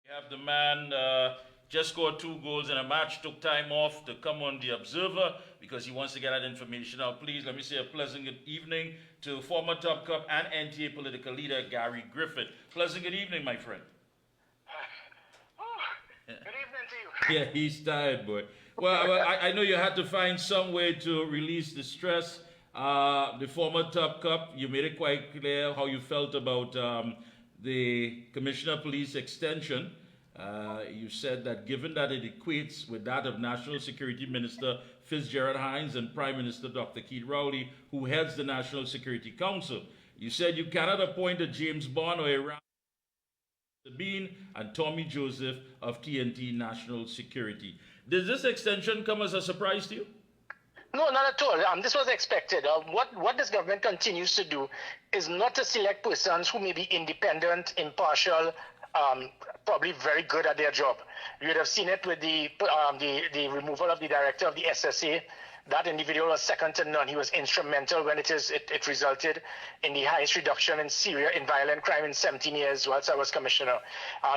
You have the man just scored 2 goals in a match, took time off to come on the Observer because he wants to get that information out. Please let me say a pleasant good evening to former Top Cup and NTA political leader Gary Griffith. Pleasant good evening, my friend. Good evening to you. Yeah, he's tired, boy. Well, I know you had to find some way to release the stress. The former Top Cup, you made it quite clear how you felt about the Commissioner of Police extension. You said that given that it equates with that of National Security Minister Fitzgerald Hines and Prime Minister Dr. Keith Rowley, who heads the National Security Council, you said you cannot appoint a James Bond or a Bean and Tommy Joseph of TNT National Security. Does this extension come as a surprise to you? No, not at all. This was expected. What this government continues to do is not to select persons who may be independent, impartial, probably very good at their job. You would have seen it with the removal of the director of the SSA. That individual was second to none. He was instrumental when it resulted in the highest reduction in violent crime in 17 years whilst I was commissioner.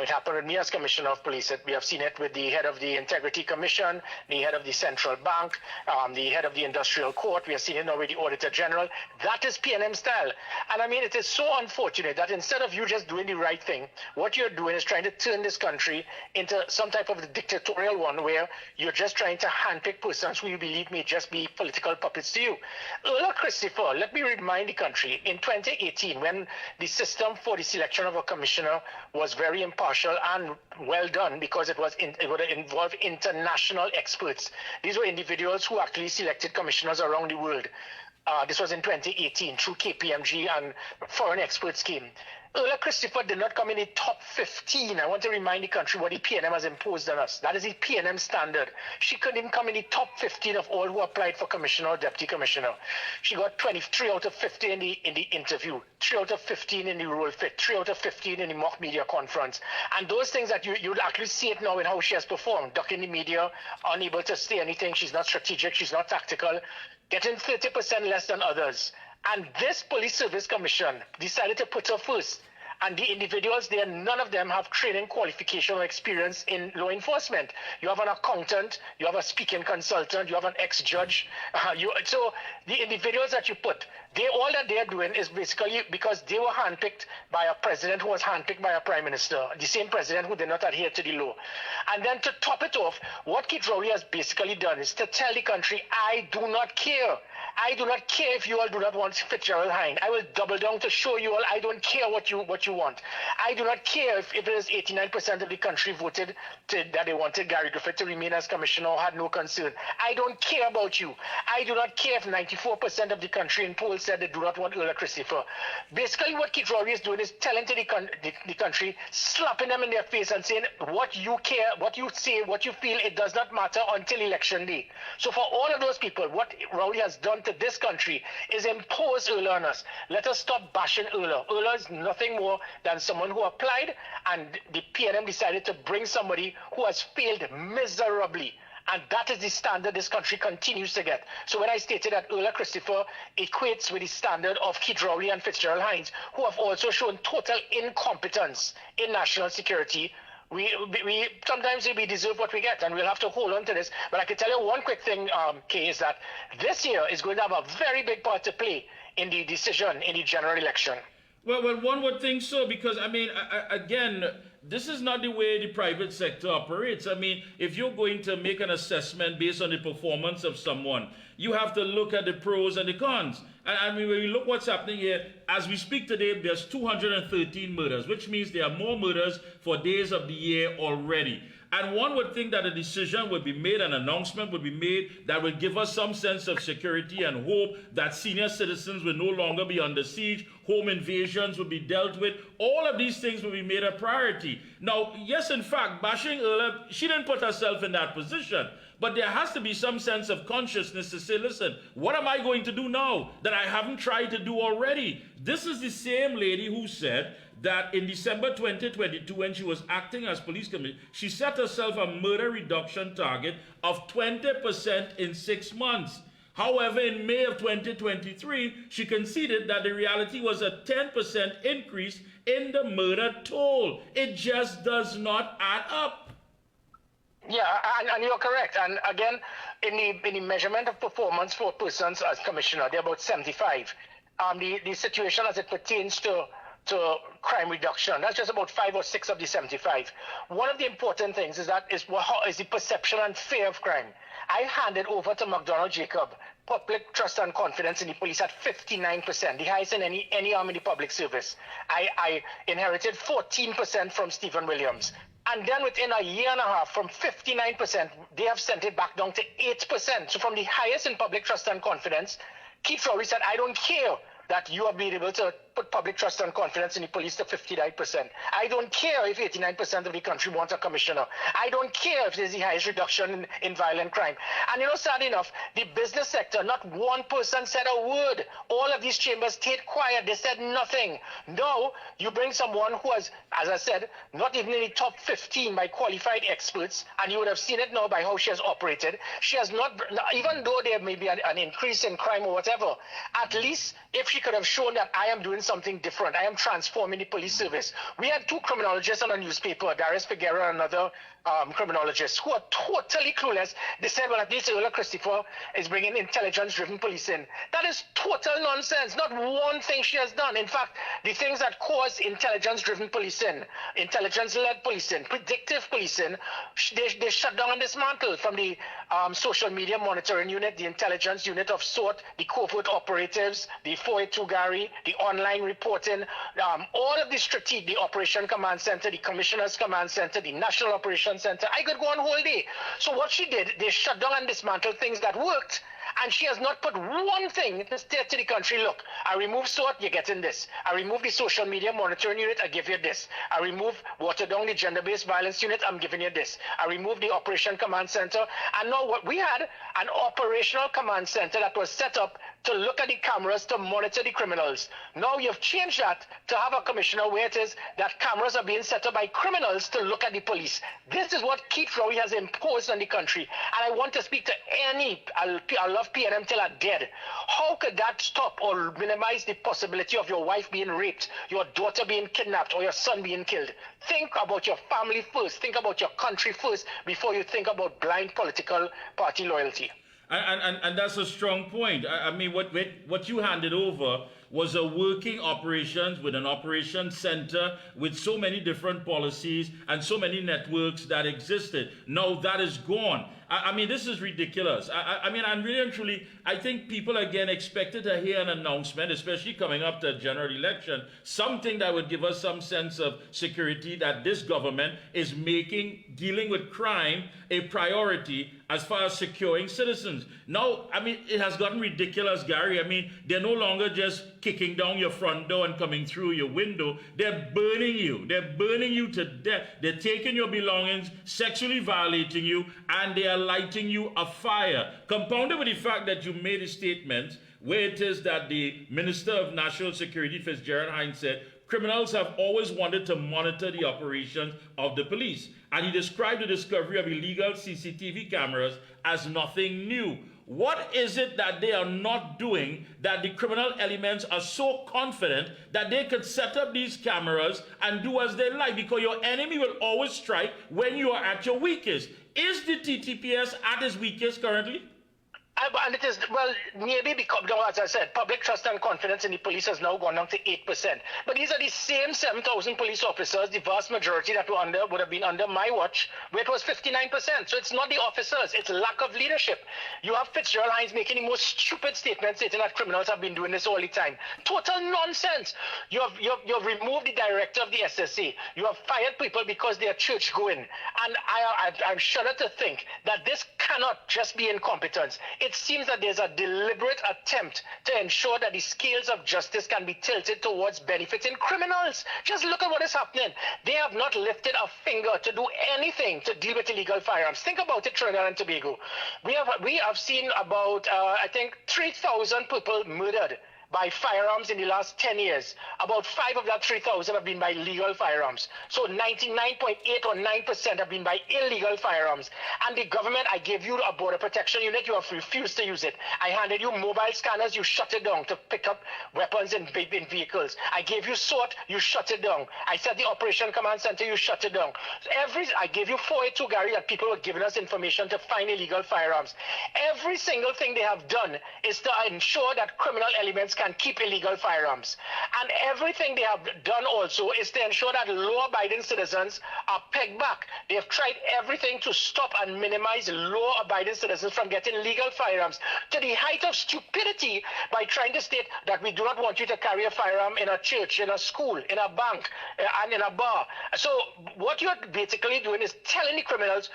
It happened with me as commissioner of police. We have seen it with the head of the Integrity Commission, the head of the Central Bank, the head of the Industrial Court. We have seen it now with the Auditor General. That is PNM style. And I mean, it is so unfortunate that instead of you just doing the right thing, what you're doing is trying to turn this country into some type of dictatorial one where you're just trying to handpick persons who you believe may just be political puppets to you. Look, Christopher, let me remind the country, in 2018, when the system for the selection of a commissioner was very impartial and well done because it would involve international experts. These were individuals who actually selected commissioners around the world. This was in 2018 through KPMG and foreign experts came. Christopher did not come in the top 15. I want to remind the country what the PNM has imposed on us. That is the PNM standard. She couldn't even come in the top 15 of all who applied for commissioner or deputy commissioner. She got 23 out of 50 in the interview, 3 out of 15 in the role fit, 3 out of 15 in the mock media conference. And those things that you'd actually see it now in how she has performed, ducking the media, unable to say anything. She's not strategic, she's not tactical, getting 30% less than others. And this police service commission decided to put her first. And the individuals there, none of them have training, qualification, or experience in law enforcement. You have an accountant, you have a speaking consultant, you have an ex-judge. So the individuals that you put, all that they're doing is basically because they were handpicked by a president who was handpicked by a prime minister, the same president who did not adhere to the law. And then to top it off, what Keith Rowley has basically done is to tell the country, I do not care. I do not care if you all do not want Fitzgerald Hines. I will double down to show you all I don't care what you want. I do not care if it is 89% of the country voted that they wanted Gary Griffith to remain as commissioner or had no concern. I don't care about you. I do not care if 94% of the country in polls said they do not want Earl Christopher. Basically what Keith Rowley is doing is telling to the country, slapping them in their face and saying what you care, what you say, what you feel, it does not matter until election day. So for all of those people, what Rowley has done to this country is impose Earl on us. Let us stop bashing Earl. Earl is nothing more than someone who applied, and the PNM decided to bring somebody who has failed miserably. And that is the standard this country continues to get. So when I stated that Earl Christopher equates with the standard of Keith Rowley and Fitzgerald Hines, who have also shown total incompetence in national security, we sometimes we deserve what we get, and we'll have to hold on to this. But I can tell you one quick thing, Kay, is that this year is going to have a very big part to play in the decision in the general election. Well, one would think so, because, I mean, again, this is not the way the private sector operates. I mean, if you're going to make an assessment based on the performance of someone, you have to look at the pros and the cons. And I mean, when you look what's happening here, as we speak today, there's 213 murders, which means there are more murders for days of the year already. And one would think that a decision would be made, an announcement would be made that would give us some sense of security and hope that senior citizens will no longer be under siege, home invasions will be dealt with. All of these things will be made a priority. Now, yes, in fact, bashing Earl, she didn't put herself in that position. But there has to be some sense of consciousness to say, listen, what am I going to do now that I haven't tried to do already? This is the same lady who said that in December 2022, when she was acting as police commissioner, she set herself a murder reduction target of 20% in 6 months. However, in May of 2023, she conceded that the reality was a 10% increase in the murder toll. It just does not add up. Yeah, and you're correct. And again, in the measurement of performance for persons as commissioner, they're about 75. The situation as it pertains to crime reduction, that's just about 5 or 6 of the 75. One of the important things is how is the perception and fear of crime. I handed over to McDonald Jacob public trust and confidence in the police at 59%, the highest in any arm in the public service. I inherited 14% from Stephen Williams. And then within a year and a half, from 59%, they have sent it back down to 8%. So from the highest in public trust and confidence, Keith Rowley said, I don't care that you have been able to put public trust and confidence in the police to 59%. I don't care if 89% of the country wants a commissioner. I don't care if there's the highest reduction in violent crime. And sad enough, the business sector, not one person said a word. All of these chambers stayed quiet. They said nothing. Now, you bring someone who has, as I said, not even in the top 15 by qualified experts, and you would have seen it now by how she has operated. She has not, even though there may be an increase in crime or whatever, at least if she could have shown that I am doing something different, I am transforming the police service. We had 2 criminologists on a newspaper, Darius Figueroa and another criminologist, who are totally clueless. They said, well, at least Earl Christopher is bringing intelligence-driven policing. That is total nonsense. Not one thing she has done. In fact, the things that cause intelligence-driven policing, intelligence-led policing, predictive policing, they shut down and dismantled, from the social media monitoring unit, the intelligence unit of SORT, the covert operatives, the 482 Gary, the online reporting, all of the strategic, the Operation Command Center, the Commissioner's Command Center, the National Operations Center. I could go on whole day. So what she did, they shut down and dismantled things that worked, and she has not put one thing to state to the country, look, I remove SORT, you're getting this. I remove the social media monitoring unit, I give you this. I remove, water down the gender-based violence unit, I'm giving you this. I remove the Operation Command Center. And now what we had, an operational command center that was set up to look at the cameras to monitor the criminals. Now you've changed that to have a commissioner where it is that cameras are being set up by criminals to look at the police. This is what Keith Rowley has imposed on the country. And I want to speak to I love PNM till I'm dead. How could that stop or minimize the possibility of your wife being raped, your daughter being kidnapped, or your son being killed? Think about your family first. Think about your country first before you think about blind political party loyalty. And that's a strong point. I mean, what you handed over was a working operations with an operations center with so many different policies and so many networks that existed. Now that is gone. I mean, this is ridiculous. I mean, I'm really and truly, I think people again expected to hear an announcement, especially coming up to a general election, something that would give us some sense of security that this government is making dealing with crime a priority as far as securing citizens. Now, I mean, it has gotten ridiculous, Gary. I mean, they're no longer just kicking down your front door and coming through your window. They're burning you. They're burning you to death. They're taking your belongings, sexually violating you, and they are lighting you afire. Compounded with the fact that you made a statement where it is that the Minister of National Security, Fitzgerald Hines, said criminals have always wanted to monitor the operations of the police. And he described the discovery of illegal CCTV cameras as nothing new. What is it that they are not doing that the criminal elements are so confident that they could set up these cameras and do as they like? Because your enemy will always strike when you are at your weakest. Is the TTPS at its weakest currently? And it is, well, maybe because, as I said, public trust and confidence in the police has now gone down to 8%. But these are the same 7,000 police officers, the vast majority that would have been under my watch, where it was 59%. So it's not the officers, it's lack of leadership. You have Fitzgerald Hines making the most stupid statements, stating that criminals have been doing this all the time. Total nonsense. You have removed the director of the SSA. You have fired people because they are church going. And I'm shudder to think that this cannot just be incompetence. It seems that there's a deliberate attempt to ensure that the scales of justice can be tilted towards benefiting criminals. Just look at what is happening. They have not lifted a finger to do anything to deal with illegal firearms. Think about it, Trinidad and Tobago. We have seen about, I think, 3,000 people murdered by firearms in the last 10 years. About 5 of that 3,000 have been by legal firearms. So 99.8 or 9% have been by illegal firearms. And the government, I gave you a border protection unit, you have refused to use it. I handed you mobile scanners, you shut it down to pick up weapons in vehicles. I gave you SWAT, you shut it down. I said the Operation Command Center, you shut it down. I gave you 482, Gary, that people were giving us information to find illegal firearms. Every single thing they have done is to ensure that criminal elements can keep illegal firearms. And everything they have done also is to ensure that law-abiding citizens are pegged back. They have tried everything to stop and minimize law-abiding citizens from getting legal firearms to the height of stupidity by trying to state that we do not want you to carry a firearm in a church, in a school, in a bank, and in a bar. So what you're basically doing is telling the criminals,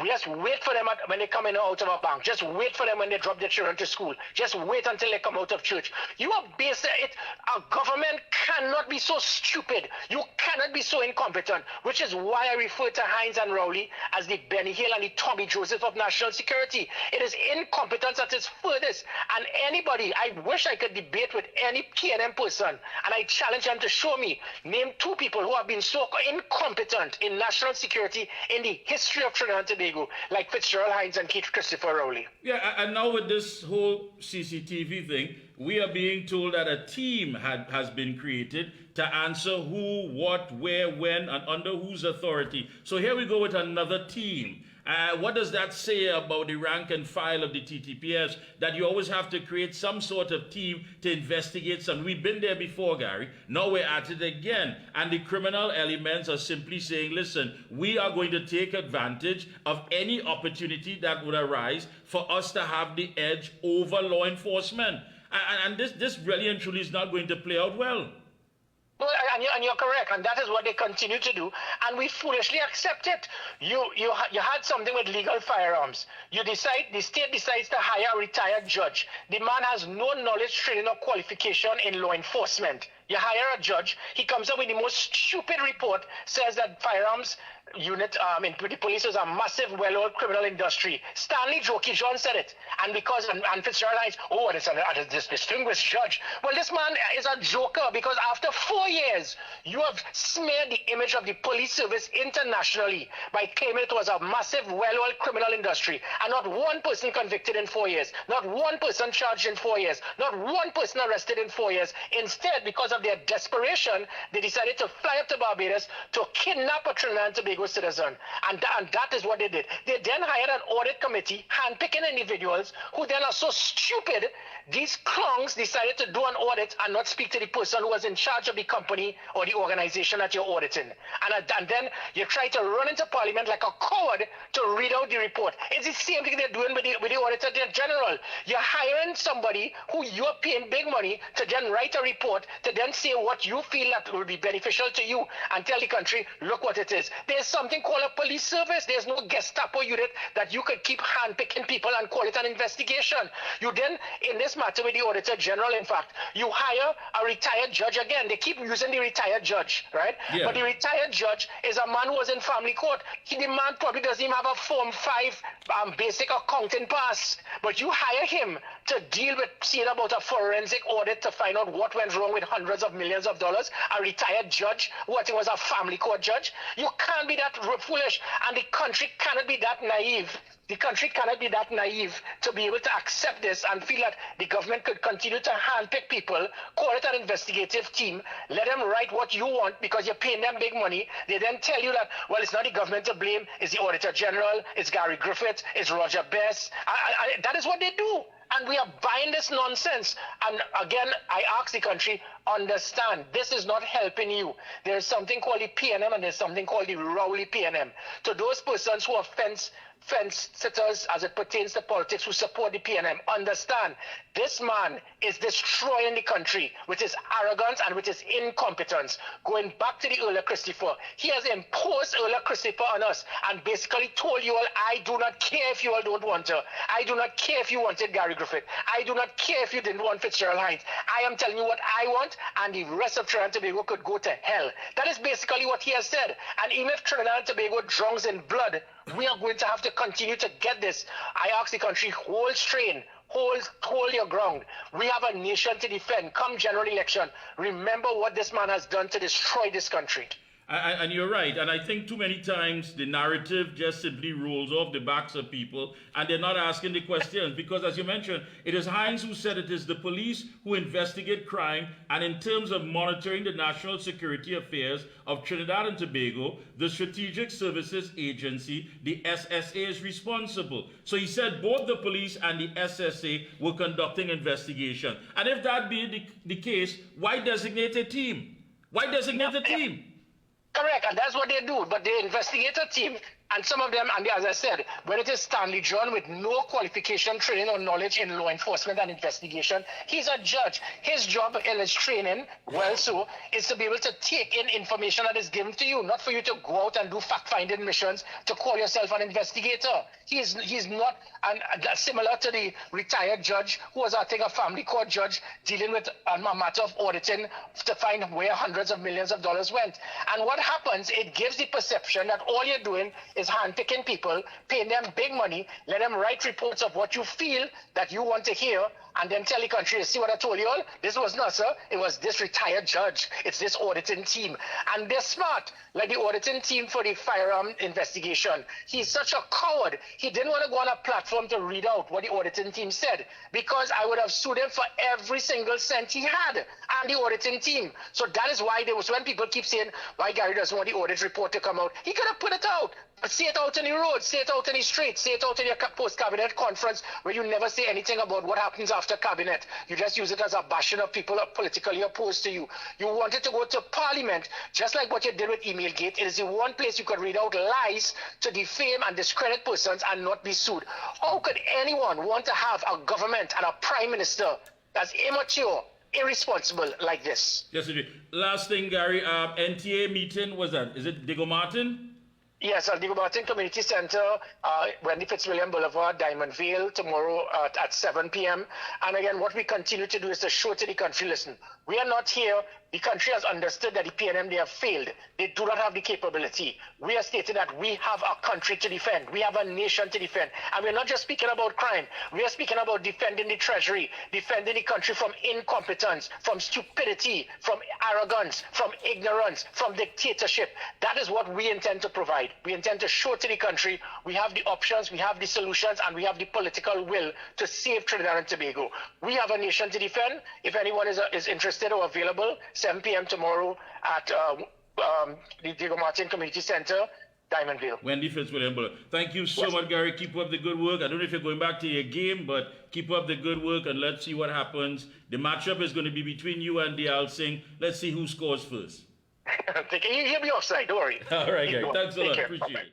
just wait for them when they come in or out of a bank. Just wait for them when they drop their children to school. Just wait until they come out of church. You are based it. A government cannot be so stupid. You cannot be so incompetent, which is why I refer to Hines and Rowley as the Benny Hill and the Tommy Joseph of national security. It is incompetence at its furthest. And anybody, I wish I could debate with any PNM person, and I challenge them to show me, name 2 people who have been so incompetent in national security in the history of Trinidad and Tobago, like Fitzgerald Hines and Keith Christopher Rowley. Yeah, and now with this whole CCTV thing, we are being told that a team has been created to answer who, what, where, when, and under whose authority. So here we go with another team. What does that say about the rank and file of the TTPS, that you always have to create some sort of team to investigate something? We've been there before, Gary. Now we're at it again. And the criminal elements are simply saying, listen, we are going to take advantage of any opportunity that would arise for us to have the edge over law enforcement. And this really and truly is not going to play out well. Well, and you're correct, and that is what they continue to do, and we foolishly accept it. You had something with legal firearms. The state decides to hire a retired judge. The man has no knowledge, training, or qualification in law enforcement. You hire a judge, he comes up with the most stupid report, says that firearms unit in the police is a massive, well-oiled criminal industry. Stanley Jokey John said it, and because and Fitzgerald Hines, oh, it's this distinguished judge. Well, this man is a joker, because after 4 years, you have smeared the image of the police service internationally by claiming it was a massive, well-oiled criminal industry, and not one person convicted in 4 years, not one person charged in 4 years, not one person arrested in 4 years. Instead, because of their desperation, they decided to fly up to Barbados to kidnap a Trinidad and Tobago citizen, and that is what they did. They then hired an audit committee, handpicking individuals who then are so stupid. These clowns decided to do an audit and not speak to the person who was in charge of the company or the organization that you're auditing. And then you try to run into Parliament like a coward to read out the report. It's the same thing they're doing with the Auditor General. You're hiring somebody who you're paying big money to then write a report, to then say what you feel that will be beneficial to you, and tell the country, look what it is. There's something called a police service. There's no Gestapo unit that you could keep handpicking people and call it an investigation. You then, in this matter with the Auditor General, in fact, you hire a retired judge again. They keep using the retired judge, right? Yeah. But the retired judge is a man who was in family court. The man probably doesn't even have a Form 5 basic accounting pass. But you hire him to deal with seeing about a forensic audit to find out what went wrong with hundreds of millions of dollars. A retired judge, who I think was a family court judge. You can't be that foolish, and the country cannot be that naive. The country cannot be that naive to be able to accept this and feel that the government could continue to handpick people, call it an investigative team, let them write what you want because you're paying them big money. They then tell you that, well, it's not the government to blame, it's the Auditor General, it's Gary Griffith, it's Roger Best. That is what they do. And we are buying this nonsense. And again, I ask the country, understand, this is not helping you. There's something called the PNM and there's something called the Rowley PNM. To those persons who are fence sitters as it pertains to politics who support the PNM, understand, this man is destroying the country with his arrogance and with his incompetence. Going back to the earlier Christopher, he has imposed earlier Christopher on us and basically told you all, I do not care if you all don't want her. I do not care if you wanted Gary Griffith. I do not care if you didn't want Fitzgerald Hines. I am telling you what I want, and the rest of Trinidad and Tobago could go to hell. That is basically what he has said. And even if Trinidad and Tobago drowns in blood, we are going to have to continue to get this. I ask the country, hold strain, hold your ground. We have a nation to defend. Come general election, remember what this man has done to destroy this country. And you're right. And I think too many times the narrative just simply rolls off the backs of people and they're not asking the questions. Because as you mentioned, it is Hines who said it is the police who investigate crime. And in terms of monitoring the national security affairs of Trinidad and Tobago, the Strategic Services Agency, the SSA, is responsible. So he said both the police and the SSA were conducting investigation. And if that be the case, why designate a team? Why designate a team? Correct, and that's what they do. But they investigate a team, and some of them, and as I said, when it is Stanley John with no qualification, training, or knowledge in law enforcement and investigation, he's a judge. His job in his training, well so, is to be able to take in information that is given to you, not for you to go out and do fact-finding missions to call yourself an investigator. He's not, and similar to the retired judge who was, I think, a family court judge dealing with a matter of auditing to find where hundreds of millions of dollars went. And what happens, it gives the perception that all you're doing is handpicking people, paying them big money, let them write reports of what you feel that you want to hear, and then tell the country, see what I told you all? This was not, sir. It was this retired judge. It's this auditing team. And they're smart, like the auditing team for the firearm investigation. He's such a coward. He didn't want to go on a platform to read out what the auditing team said, because I would have sued him for every single cent he had and the auditing team. So that is why there was, when people keep saying, why Gary doesn't want the audit report to come out, he could have put it out. But say it out in the road, say it out in the street, say it out in your post-cabinet conference where you never say anything about what happens after cabinet. You just use it as a bashing of people politically opposed to you. You wanted to go to parliament, just like what you did with Emailgate. It is the one place you could read out lies to defame and discredit persons and not be sued. How could anyone want to have a government and a prime minister that's immature, irresponsible like this? Yes, indeed. Last thing, Gary, NTA meeting, was that? Is it Diego Martin? Yes, I'll Diego Martin Community Center, Wendy Fitzwilliam Boulevard, Diamond Vale, tomorrow at 7 p.m. And again, what we continue to do is to show to the country, listen, we are not here. The country has understood that the PNM, they have failed. They do not have the capability. We are stating that we have a country to defend. We have a nation to defend. And we're not just speaking about crime. We are speaking about defending the treasury, defending the country from incompetence, from stupidity, from arrogance, from ignorance, from dictatorship. That is what we intend to provide. We intend to show to the country we have the options, we have the solutions, and we have the political will to save Trinidad and Tobago. We have a nation to defend. If anyone is interested or available, 7 p.m. tomorrow at the Diego Martin Community Center, Diamond Vale. Wendy Fitzwilliam. Thank you so much, Gary. Keep up the good work. I don't know if you're going back to your game, but keep up the good work and let's see what happens. The matchup is going to be between you and Gayelle Singh. Let's see who scores first. He'll be offside, don't worry. All right, Gary. Thanks a lot. Appreciate it.